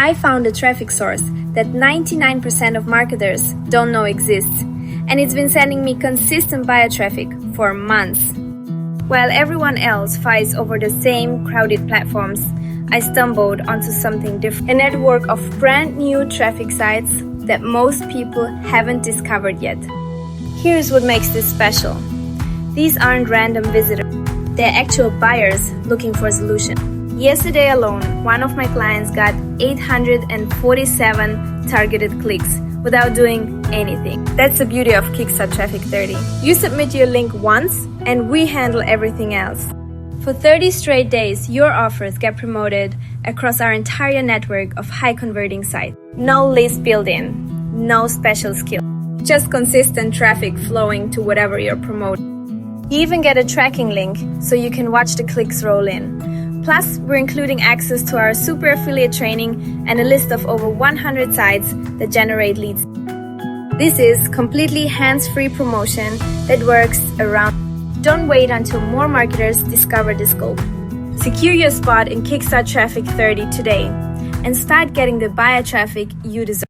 I found a traffic source that 99% of marketers don't know exists, and it's been sending me consistent buyer traffic for months. While everyone else fights over the same crowded platforms, I stumbled onto something different. A network of brand new traffic sites that most people haven't discovered yet. Here's what makes this special. These aren't random visitors. They're actual buyers looking for a solution. Yesterday alone, one of my clients got 847 targeted clicks without doing anything. That's the beauty of Kickstart Traffic 30. You submit your link once and we handle everything else. For 30 straight days, your offers get promoted across our entire network of high converting sites. No list built-in, no special skill, just consistent traffic flowing to whatever you're promoting. You even get a tracking link so you can watch the clicks roll in. Plus, we're including access to our super affiliate training and a list of over 100 sites that generate leads. This is completely hands-free promotion that works around. Don't wait until more marketers discover the scope. Secure your spot in Kickstart Traffic 30 today and start getting the buyer traffic you deserve.